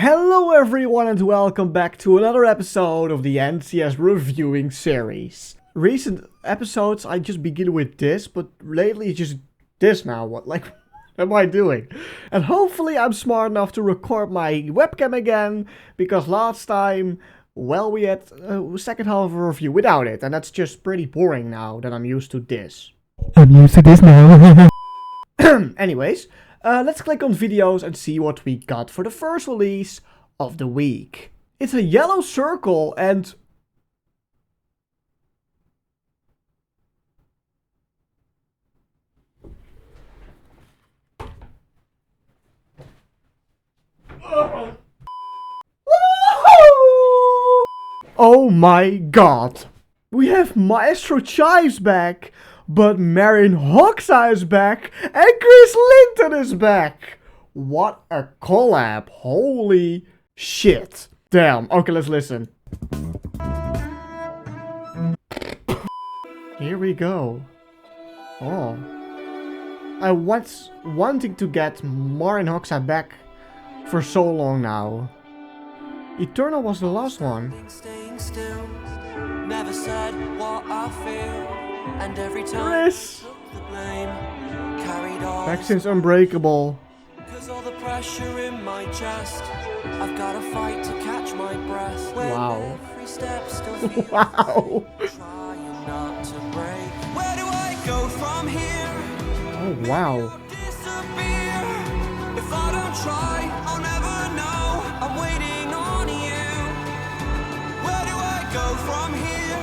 Hello everyone and welcome back to another episode of the NCS reviewing series. Recent episodes I just begin with this, but lately it's just this now. What am I doing? And hopefully I'm smart enough to record my webcam again, because last time, well, we had a second half of a review without it, and that's just pretty boring now that I'm used to this. I'm used to this now. Anyways, let's click on videos and see what we got for the first release of the week. It's a yellow circle and... Oh my god! We have Maestro Chives back, but Marin Hoxha is back, and Chris Linton is back! What a collab, holy shit. Damn, okay, let's listen. Here we go. Oh. I was wanting to get Marin Hoxha back for so long now. Eternal was the last one. Never said what I feel, and every time Chris! the blame carried on. Back since Unbreakable. Cause all the pressure in my chest, I've gotta fight to catch my breath. When Wow. every step still feels Wow. trying not to break. Where do I go from here? Oh wow. Disappear. If I don't try, I'll never know. I'm waiting on you. Where do I go from here?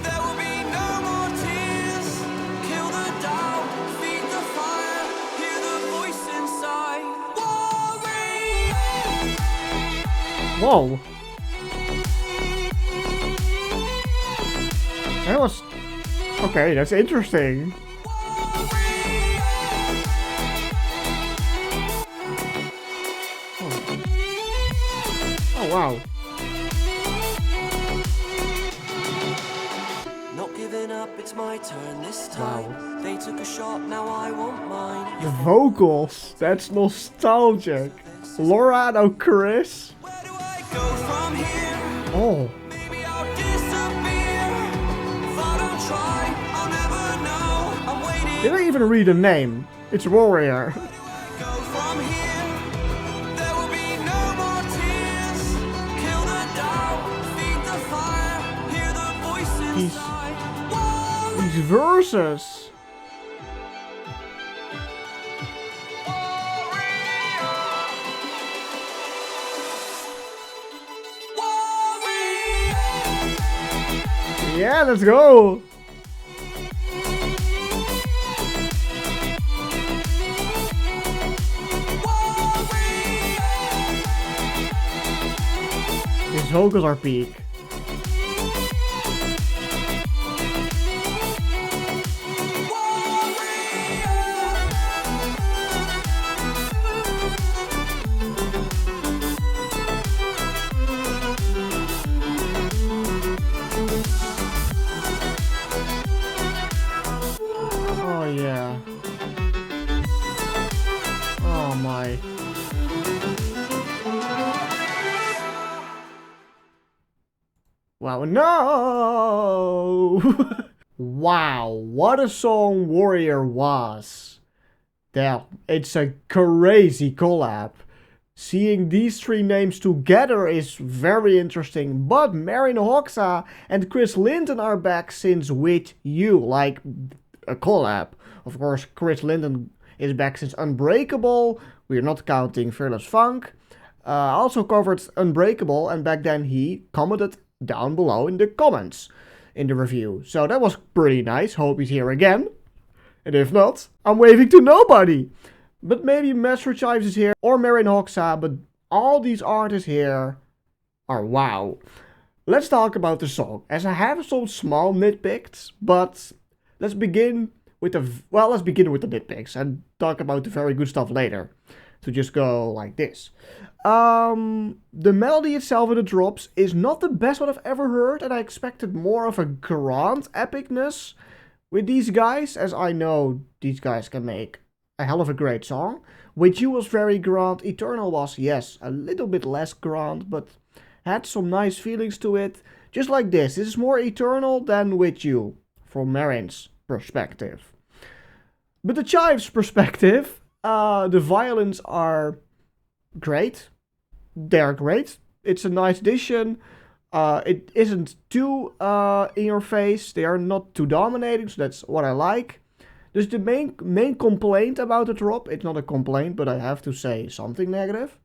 There will be no more tears. Kill the doubt, feed the fire, hear the voice inside. Warrior. Whoa. That was... Okay, that's interesting. Oh wow. Not giving up, it's my turn this time. Wow. They took a shot, now I want mine. The vocals, that's nostalgic. Laura, no Chris. Where do I go from here? Oh. Maybe I'll disappear. If I don't try, I'll never know. I'm waiting. Did I even read the name? It's Warrior. Where do I go from here? There will be no more tears. Kill the doubt, feed the fire, hear the voice inside. Warrior. These verses. Yeah, let's go. His vocals are peak. Oh yeah. Oh my. Wow, no! Wow, what a song Warrior was. Damn, it's a crazy collab. Seeing these three names together is very interesting, but Marin Hoxha and Chris Linton are back since With You, like a collab. Of course, Chris Linton is back since Unbreakable. We're not counting Fearless Phonk. Also covered Unbreakable, and back then he commented down below in the comments in the review. So that was pretty nice. Hope he's here again. And if not, I'm waving to nobody. But maybe Maestro Chives is here or Marin Hoxha, but all these artists here are wow. Let's talk about the song, as I have some small nitpicks, but let's begin with the nitpicks and talk about the very good stuff later. To just go like this. The melody itself in the drops is not the best one I've ever heard, and I expected more of a grand epicness with these guys, as I know these guys can make a hell of a great song. UwU was very grand. Eternal was, yes, a little bit less grand, but had some nice feelings to it. Just like this. This is more Eternal than UwU, from Marin's perspective. But the Chives' perspective, the violins are great. They're great. It's a nice addition. It isn't too in your face. They are not too dominating, so that's what I like. There's the main complaint about the drop. It's not a complaint, but I have to say something negative.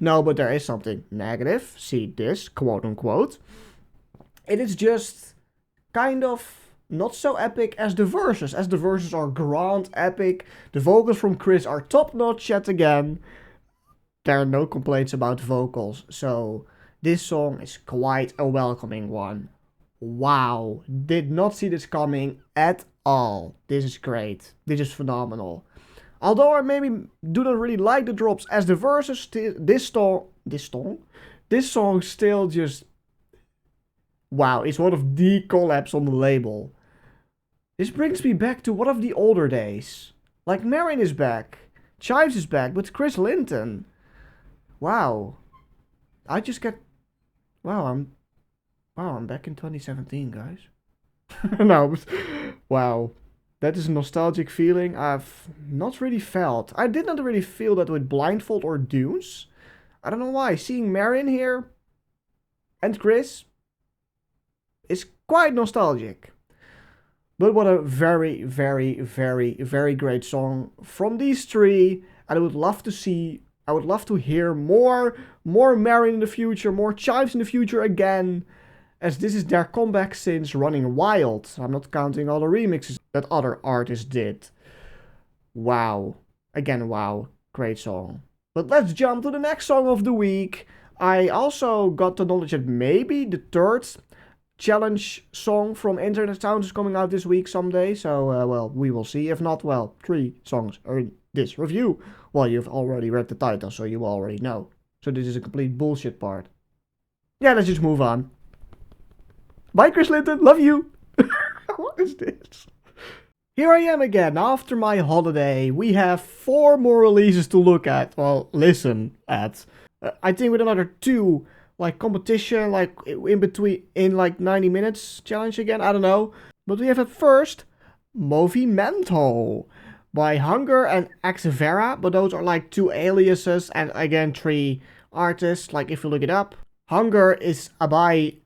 No, but there is something negative. See this, quote unquote. It is just kind of not so epic as the verses. As the verses are grand, epic. The vocals from Chris are top notch yet again. There are no complaints about vocals, so this song is quite a welcoming one. Wow, did not see this coming at all. This is great. This is phenomenal. Although I maybe do not really like the drops as the verses, this song still just, wow, it's one of the collabs on the label. This brings me back to one of the older days. Like Marin is back, Chives is back, but Chris Linton. Wow. I just get... Wow, I'm back in 2017, guys. No, but... Wow. That is a nostalgic feeling I've not really felt. I did not really feel that with Blindfold or Dunes. I don't know why. Seeing Marin here and Chris is quite nostalgic. But what a very, very, very, very great song from these three. And I would love to hear more Marin in the future, more Chives in the future again, as this is their comeback since Running Wild. I'm not counting all the remixes that other artists did. Wow. Again, wow. Great song. But let's jump to the next song of the week. I also got the knowledge that maybe the third challenge song from Internet Sounds is coming out this week someday. So, well, we will see. If not, well, 3 songs are in this review. Well, you've already read the title, so you already know. So this is a complete bullshit part. Yeah, let's just move on. Bye, Chris Linton. Love you. What is this? Here I am again. After my holiday, we have 4 more releases to look at. Well, listen at. I think with another 2, like competition, like in between, in like 90 minutes challenge again. I don't know. But we have at first Movimento by HUNGXR and EXFERA, but those are like 2 aliases and again 3 artists. Like if you look it up, HUNGXR is Abai,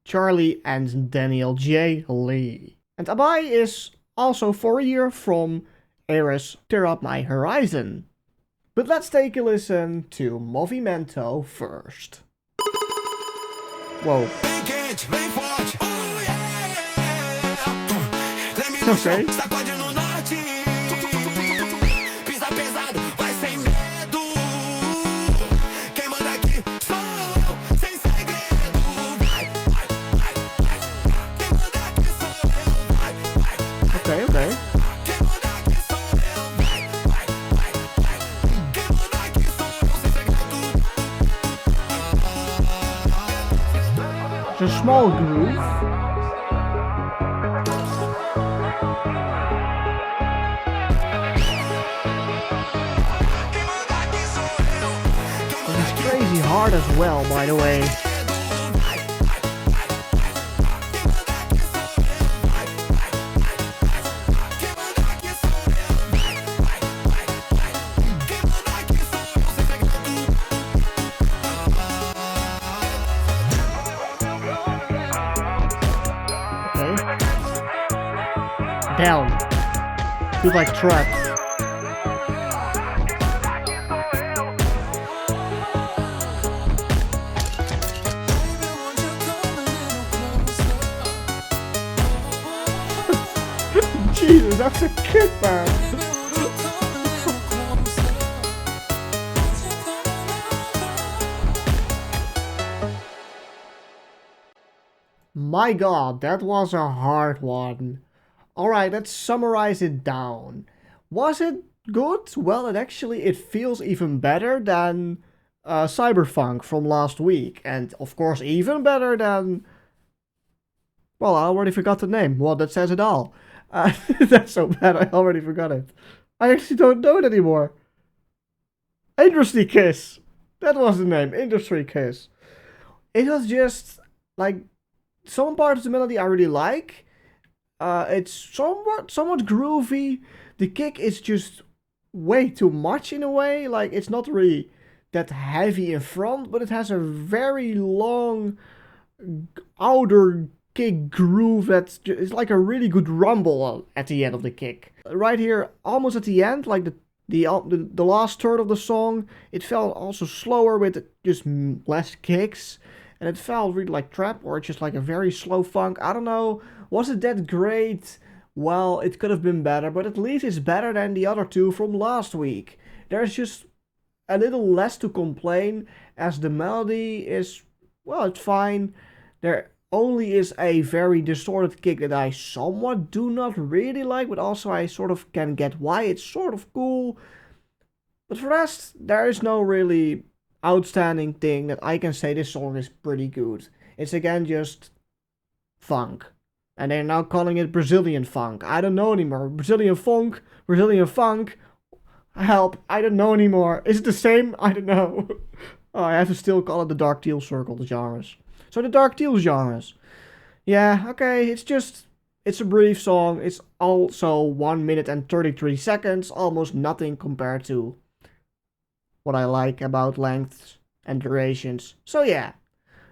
Charlie and Daniel J. Lee. And Abai is also for a year from Ares Tear Up My Horizon. But let's take a listen to Movimento first. Whoa. Okay. Okay. It's a small groove. And it's crazy hard as well, by the way. Down. Feels like trapped. Jesus, that's a kick, man. My god, that was a hard one. Alright, let's summarize it down. Was it good? Well, it feels even better than Cyberpunk from last week. And of course, even better than... Well, I already forgot the name. Well, that says it all. That's so bad, I already forgot it. I actually don't know it anymore. Industry Kiss. That was the name, Industry Kiss. It was just like some parts of the melody I really like. It's somewhat groovy. The kick is just way too much in a way. Like it's not really that heavy in front, but it has a very long outer kick groove that's it's like a really good rumble at the end of the kick. Right here, almost at the end, like the last third of the song, it felt also slower with just less kicks, and it felt really like trap or just like a very slow funk. I don't know, was it that great? Well, it could have been better, but at least it's better than the other two from last week. There's just a little less to complain, as the melody is, well, it's fine. There only is a very distorted kick that I somewhat do not really like, but also I sort of can get why it's sort of cool. But for the rest, there is no really outstanding thing that I can say this song is pretty good. It's again just funk. And they're now calling it Brazilian funk. I don't know anymore. Brazilian funk, Brazilian funk. Help, I don't know anymore. Is it the same? I don't know. Oh, I have to still call it the Dark Teal Circle, the genres. So the Dark Teal genres. Yeah, okay, it's a brief song. It's also 1 minute and 33 seconds. Almost nothing compared to what I like about lengths and durations. So yeah.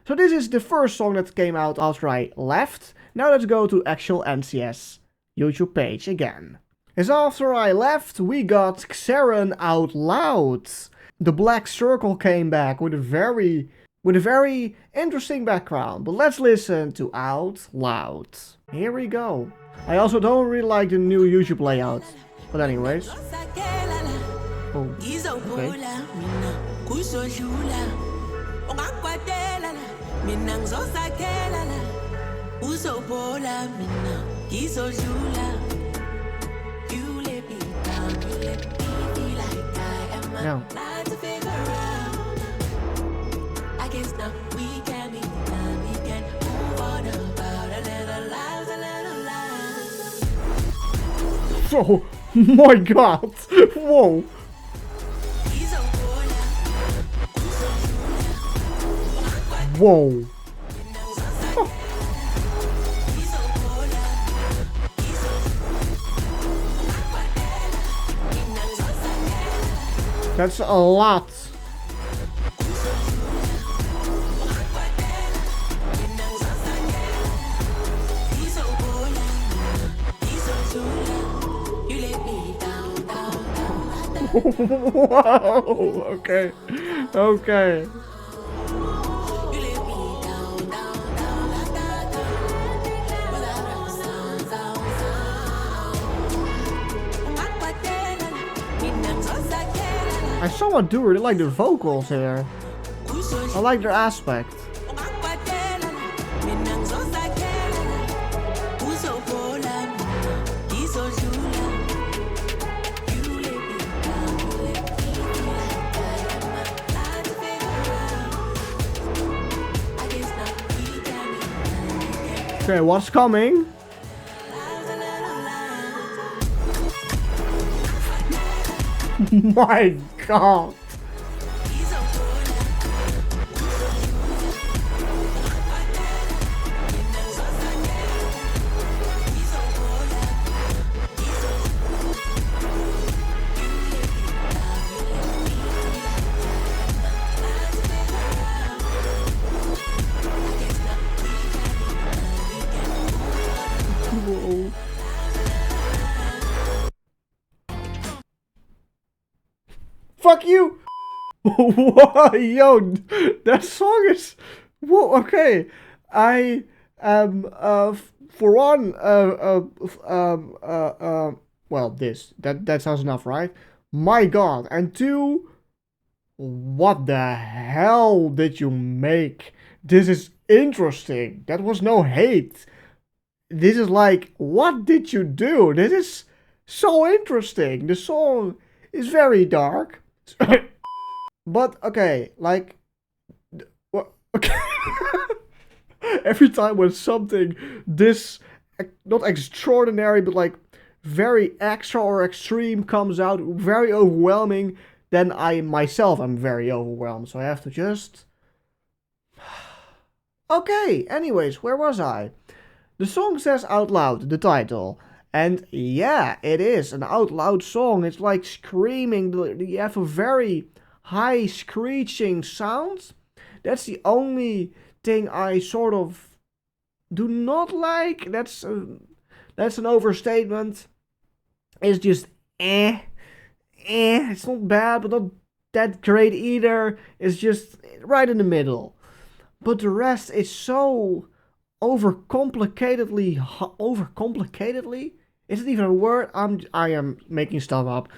So this is the first song that came out after I left. Now let's go to actual NCS YouTube page again. As after I left, we got Xaron Out Loud. The Black Circle came back with a very interesting background. But let's listen to Out Loud. Here we go. I also don't really like the new YouTube layout. But anyways. Oh, okay. No. Oh my god! Whoa! Whoa! Oh. That's a lot. Whoa, okay, okay. I somewhat do really like the vocals here. I like their aspect. Okay, what's coming? My god. Whoa. Fuck you! Whoa, yo, that song is... Whoa, okay. I am, for one, well, that sounds enough, right? My god. And two, what the hell did you make? This is interesting. That was no hate. This is like, what did you do? This is so interesting. The song is very dark. But okay, like, okay. Every time when something this not extraordinary but like very extra or extreme comes out, very overwhelming, then I myself am very overwhelmed. So I have to just... Okay, anyways, where was I? The song says Out Loud, the title. And yeah, it is an out loud song. It's like screaming. You have a very high screeching sound. That's the only thing I sort of do not like. That's an overstatement. It's just It's not bad, but not that great either. It's just right in the middle. But the rest is so overcomplicatedly. Is it even a word? I am making stuff up.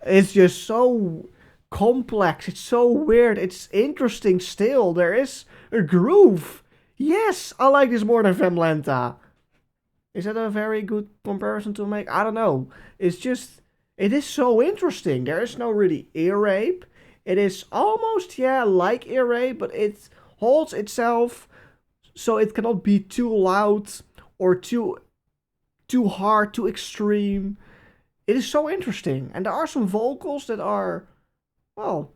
It's just so complex. It's so weird. It's interesting still. There is a groove. Yes, I like this more than Femlenta. Is that a very good comparison to make? I don't know. It's just, it is so interesting. There is no really ear rape. It is almost, yeah, like ear rape, but it holds itself so it cannot be too loud or too hard, too extreme. It is so interesting. And there are some vocals that are, well,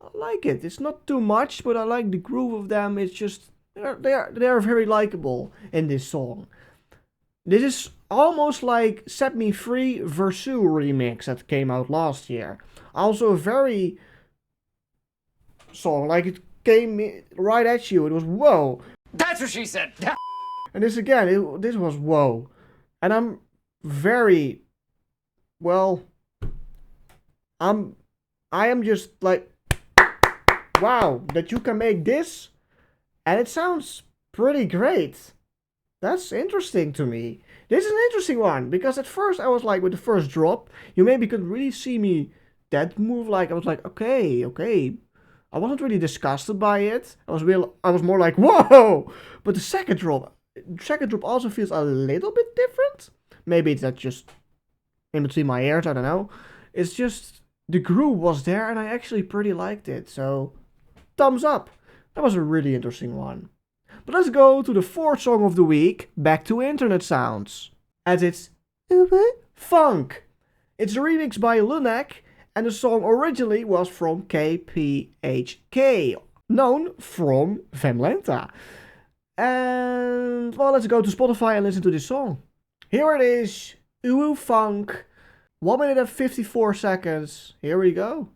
I like it. It's not too much, but I like the groove of them. It's just, they are very likable in this song. This is almost like Set Me Free Versu remix that came out last year. Also a very song, like it came right at you. It was whoa. That's what she said. And this again, this was whoa. And I'm very, well, I am just like, wow, that you can make this. And it sounds pretty great. That's interesting to me. This is an interesting one, because at first I was like, with the first drop, you maybe couldn't really see me that move. Like, I was like, okay. I wasn't really disgusted by it. I was more like, whoa! But the second drop also feels a little bit different. Maybe it's that just in between my ears, I don't know. It's just, the groove was there and I actually pretty liked it. So, thumbs up. That was a really interesting one. But let's go to the fourth song of the week, Back to Internet Sounds. As it's Phonk. It's a remix by Lunak, and the song originally was from KPHK, known from Femlenta. And, well, let's go to Spotify and listen to this song. Here it is, UwU Phonk, 1 minute and 54 seconds. Here we go.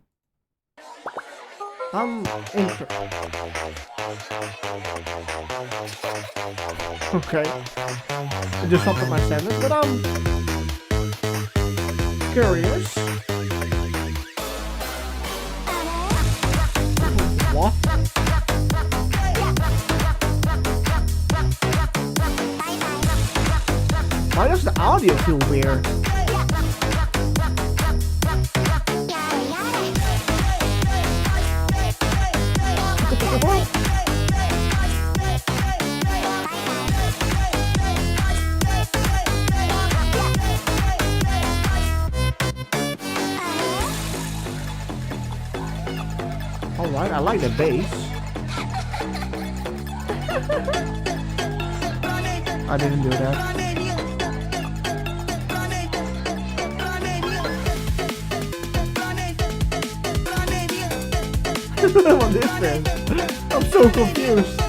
Okay. I just stopped at my sentence, but I'm curious. What? Why does the audio feel weird? Alright, I like the bass. I didn't do that. What is this? I'm so confused.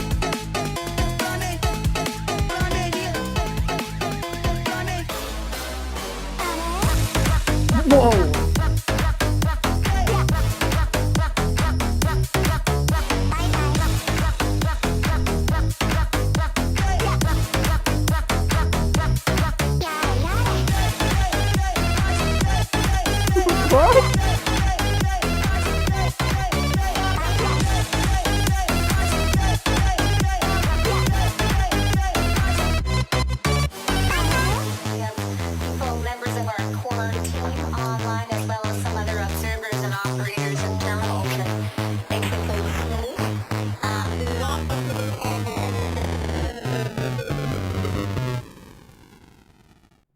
Whoa! What?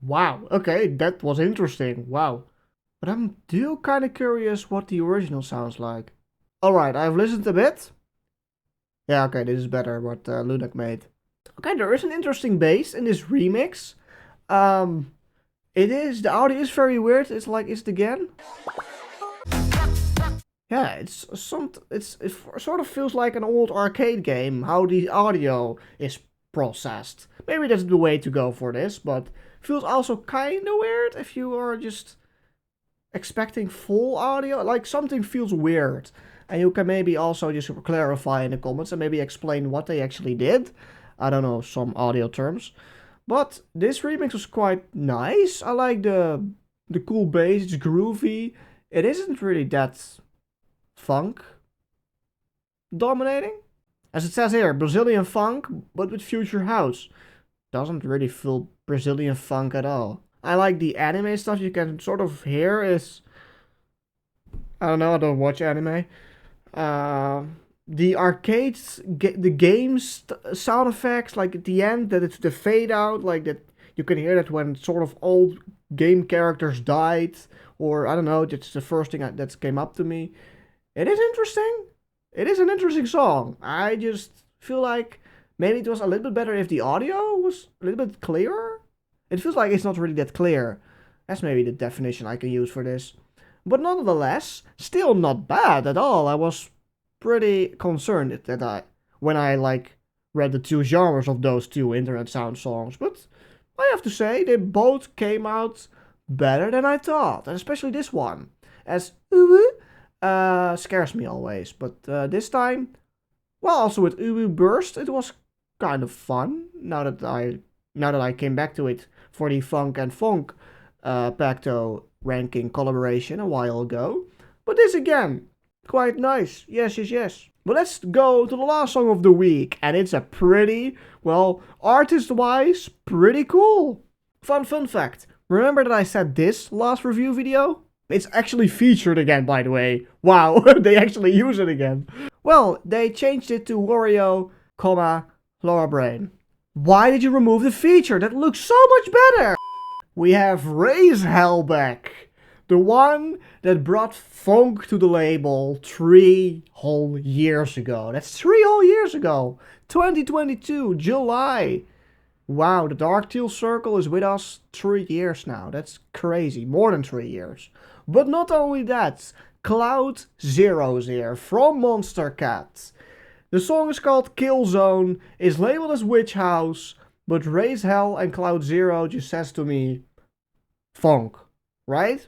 Wow, okay, that was interesting. Wow. But I'm still kind of curious what the original sounds like. Alright, I've listened a bit. Yeah, okay, this is better what Lunak made. Okay, there is an interesting bass in this remix. The audio is very weird. It's like, is it again? Yeah, it sort of feels like an old arcade game, how the audio is processed. Maybe that's the way to go for this, but feels also kind of weird if you are just expecting full audio. Like, something feels weird. And you can maybe also just clarify in the comments and maybe explain what they actually did. I don't know some audio terms. But this remix was quite nice. I like the cool bass, it's groovy. It isn't really that funk dominating. As it says here, Brazilian funk, but with future house. Doesn't really feel Brazilian funk at all. I like the anime stuff you can sort of hear is... I don't know, I don't watch anime. The arcades, the games sound effects, like at the end, that it's the fade out, like that you can hear that when sort of old game characters died, or I don't know, that's the first thing that came up to me. It is interesting. It is an interesting song. I just feel like maybe it was a little bit better if the audio was a little bit clearer. It feels like it's not really that clear. That's maybe the definition I can use for this. But nonetheless, still not bad at all. I was pretty concerned that when I like read the two genres of those two internet sound songs. But I have to say, they both came out better than I thought. And especially this one. As UwU scares me always. But this time, well, also with UwU Burst, it was kind of fun. Now that I came back to it for the Phonk and Phonk Pacto ranking collaboration a while ago. But this again, quite nice. Yes. But let's go to the last song of the week. And it's a pretty, well, artist-wise, pretty cool. Fun fact. Remember that I said this last review video? It's actually featured again, by the way. Wow, they actually use it again. Well, they changed it to Wario, Laura Brain. Why did you remove the feature? That looks so much better! We have RAIZHEL back. The one that brought Phonk to the label 3 whole years ago. That's 3 whole years ago. 2022, July. Wow, the Dark Teal Circle is with us 3 years now. That's crazy. More than 3 years. But not only that. Cloud Zero is here from Monster Cat. The song is called Kill Zone, is labeled as Witch House, but RAIZHEL and Cloud Zero just says to me, Phonk, right?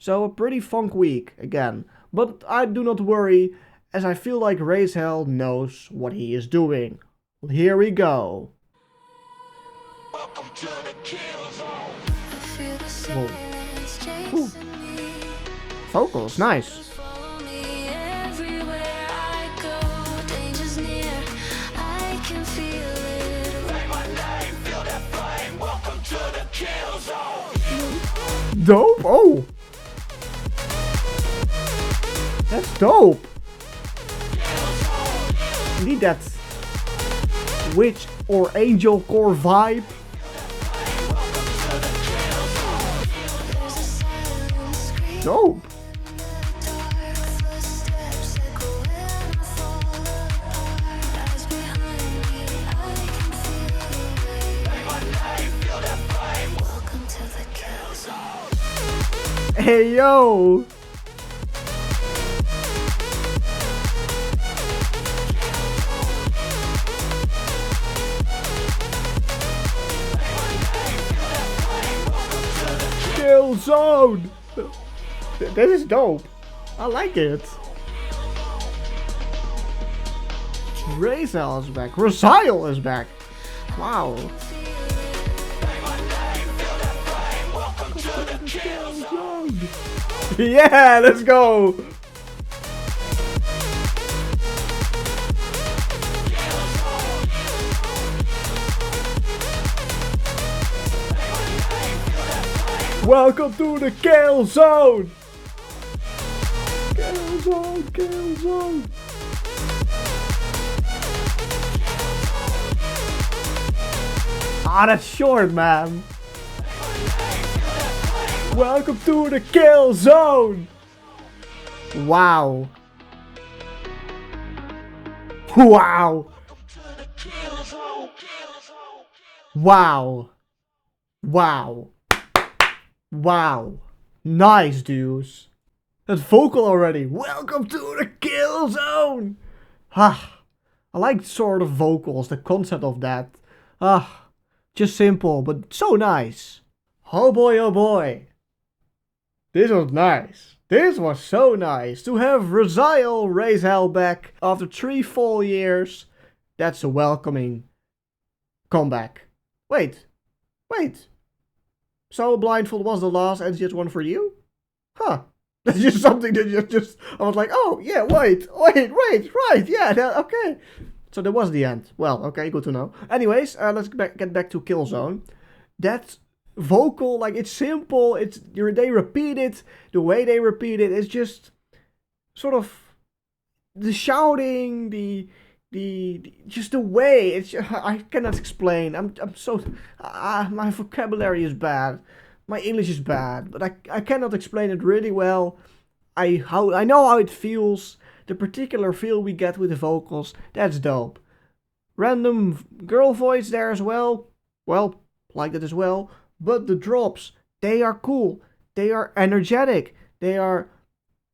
So a pretty Phonk week, again. But I do not worry, as I feel like RAIZHEL knows what he is doing. Here we go. Welcome to the kill zone. Whoa. Ooh. Vocals, nice. Dope? Oh! That's dope! Need that witch or Angelcore vibe. Dope! Hey yo! Kill zone! This is dope. I like it. RAIZHEL is back. Razihel is back. Wow. Yeah, let's go. Welcome to the kill zone. Kill zone, kill zone. Ah, that's short, man. Welcome to the kill zone. Wow. Wow. Wow. Wow. Wow. Nice, dudes. That vocal already. Welcome to the kill zone. Ah, I like sort of vocals, the concept of that. Ah, just simple, but so nice. Oh boy, oh boy. This was nice. This was so nice. To have Razihel back after 3 full years. That's a welcoming comeback. Wait. So Blindfold was the last NCS one for you? Huh. That's just something that just I was like, oh yeah, wait, right, yeah, okay. So that was the end. Well, okay, good to know. Anyways, let's get back to Killzone. That vocal, like, it's simple. They repeat it. The way they repeat it is just sort of the shouting, just the way. It's I cannot explain. I'm so my vocabulary is bad. My English is bad, but I cannot explain it really well. I know how it feels. The particular feel we get with the vocals, that's dope. Random girl voice there as well. Well, like that as well. But the drops, they are cool. They are energetic. They are,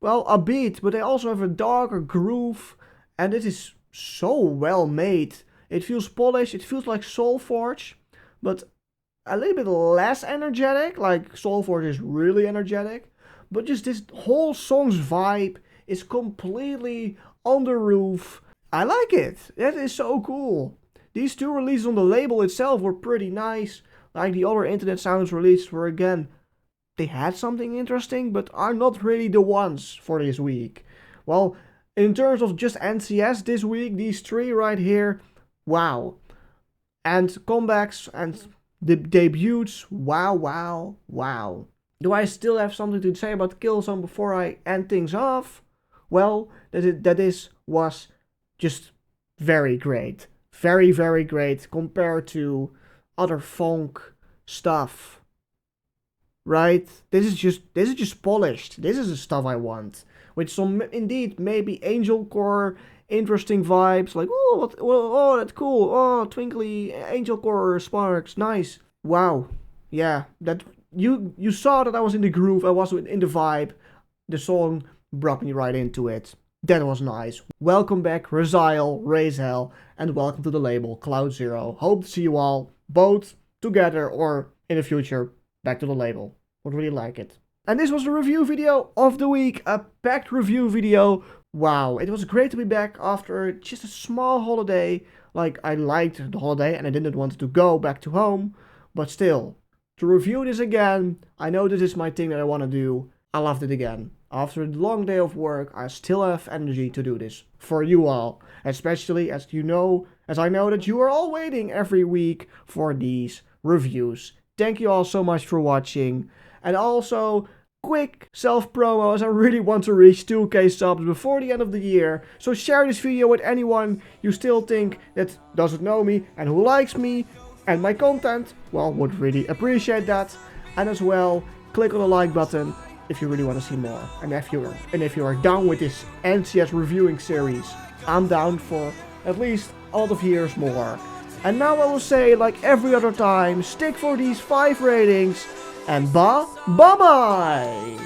well, upbeat, but they also have a darker groove. And it is so well made. It feels polished. It feels like Soulforge, but a little bit less energetic. Like Soulforge is really energetic, but just this whole song's vibe is completely on the roof. I like it. That is so cool. These 2 releases on the label itself were pretty nice. Like the other Internet Sounds releases were, again, they had something interesting, but are not really the ones for this week. Well, in terms of just NCS this week, these 3 right here, wow. And comebacks and the debuts, wow. Do I still have something to say about Killzone before I end things off? Well, that was just very great. Very, very great compared to other Phonk stuff. Right? This is just polished. This is the stuff I want. With some, indeed, maybe Angelcore, interesting vibes. Like, oh, that's cool. Oh, twinkly Angelcore sparks. Nice. Wow. Yeah, that you saw that I was in the groove. I was in the vibe. The song brought me right into it. That was nice. Welcome back, RAIZHEL, and welcome to the label Cloud Zero. Hope to see you all, both together or in the future, back to the label. Would really like it. And this was the review video of the week, a packed review video. Wow, it was great to be back after just a small holiday. Like, I liked the holiday and I didn't want to go back to home, but still, to review this again, I know this is my thing that I want to do. I loved it again. After a long day of work, I still have energy to do this for you all, especially as I know that you are all waiting every week for these reviews. Thank you all so much for watching, and also quick self-promo, as I really want to reach 2k subs before the end of the year. So share this video with anyone you still think that doesn't know me and who likes me and my content. Well, would really appreciate that. And as well, click on the like button if you really want to see more. And if you are down with this NCS reviewing series, I'm down for at least a lot of years more. And now I will say, like every other time, stick for these 5 ratings, and bye-bye!